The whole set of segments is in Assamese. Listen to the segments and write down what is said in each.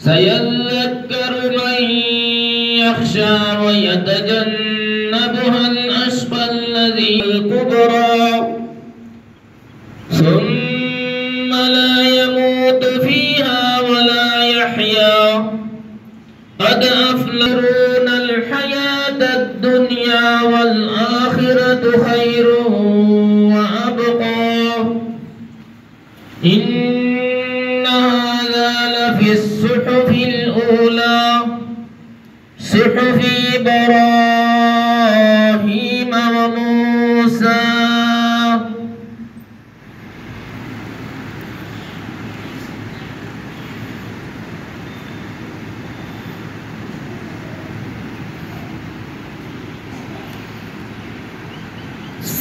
سيذكر من يخشى ويتجنبها الأشقى الذي الكبرى ثم لا يموت فيها ولا يحيا قد أفلحون الحياة الدنيا والآخرة خير وأبقى إن هذا لفي الصحف الأولى صحف إبراهيم وموسى.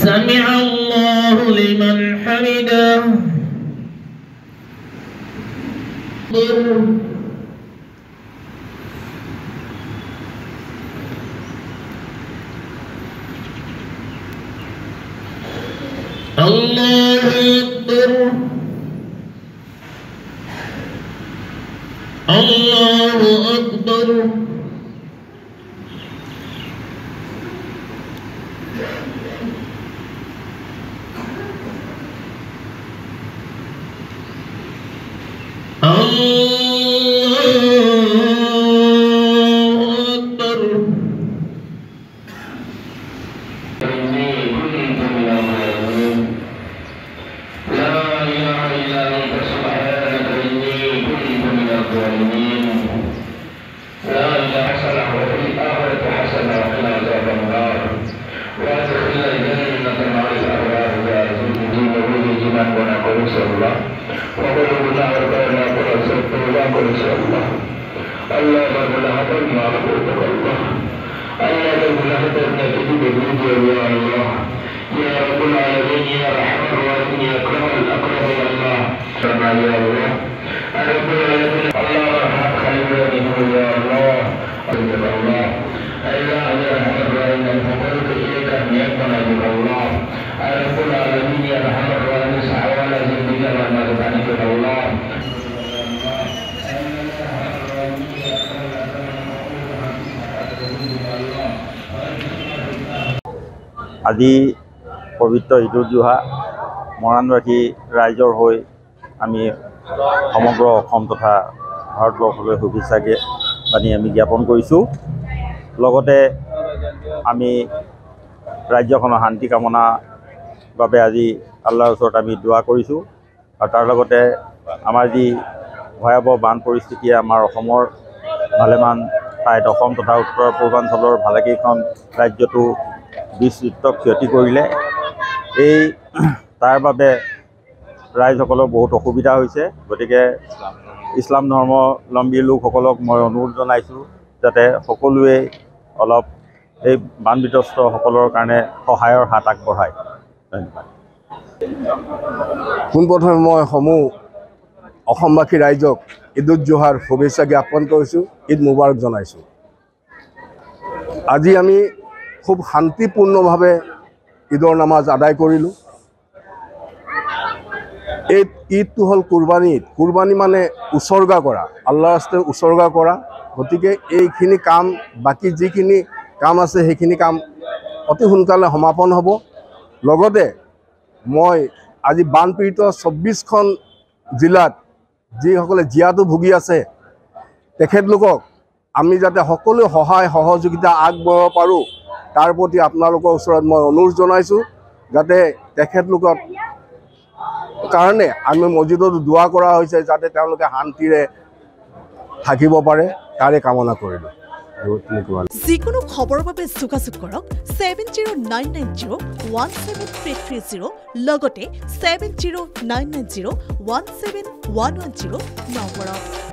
سمع الله لمن حمده. الله أكبر الله أكبر. আজি পবিত্ৰ ঈদুল জুহা মৰাণবাসী ৰাইজৰ হৈ আমি সমগ্ৰ অসম তথা ভাৰতবৰ্ষলৈ শুভেচ্ছা বাণী আমি জ্ঞাপন কৰিছোঁ। লগতে আমি ৰাজ্যখনৰ শান্তি কামনাৰ বাবে আজি আল্লাহৰ ওচৰত আমি দোৱা কৰিছোঁ আৰু তাৰ লগতে আমাৰ যি ভয়াৱহ বান পৰিস্থিতিয়ে আমাৰ অসমৰ ভালেমান ঠাইত অসম তথা উত্তৰ পূৰ্বাঞ্চলৰ ভালেকেইখন ৰাজ্যতো বিস্তৃত ক্ষতি কৰিলে। তাৰ বাবে ৰাইজসকলৰ বহুত অসুবিধা হৈছে। গতিকে ইছলাম ধৰ্মাৱলম্বী লোকসকলক মই অনুৰোধ জনাইছোঁ যাতে সকলোৱে অলপ এই বান বিধ্বস্তসকলৰ কাৰণে সহায়ৰ হাত আগবঢ়ায়। ধন্যবাদ। পোনপ্ৰথমে মই সমূহ অসমবাসী ৰাইজক ঈদুল জুহাৰ শুভেচ্ছা জ্ঞাপন কৰিছোঁ, ঈদ মুবাৰক জনাইছোঁ। আজি আমি খুব শান্তিপূৰ্ণভাৱে ঈদৰ নামাজ আদায় কৰিলোঁ। এই ঈদটো হ'ল কুৰবানী ঈদ। কুৰবানী মানে উচৰ্গা কৰা, আল্লাহৰ ৰাস্তাত উচৰ্গা কৰা। গতিকে এইখিনি কাম, বাকী যিখিনি কাম আছে সেইখিনি কাম অতি সোনকালে সমাপন হ'ব। লগতে মই আজি বানপীড়িত 24খন জিলাত যিসকলে জীয়াতু ভুগি আছে তেখেতলোকক আমি যাতে সকলো সহায় সহযোগিতা আগবঢ়াব পাৰোঁ তাৰ প্ৰতি আপোনালোকৰ ওচৰত মই অনুৰোধ জনাইছোঁ যাতে তেখেতলোকৰ কাৰণে আমি মছজিদত দোৱা কৰা হৈছে যাতে তেওঁলোকে শান্তিৰে থাকিব পাৰে, তাৰে কামনা কৰিলোঁ। যিকোনো খবৰৰ বাবে যোগাযোগ কৰক 7099017330 লগতে 7099017110 নম্বৰত।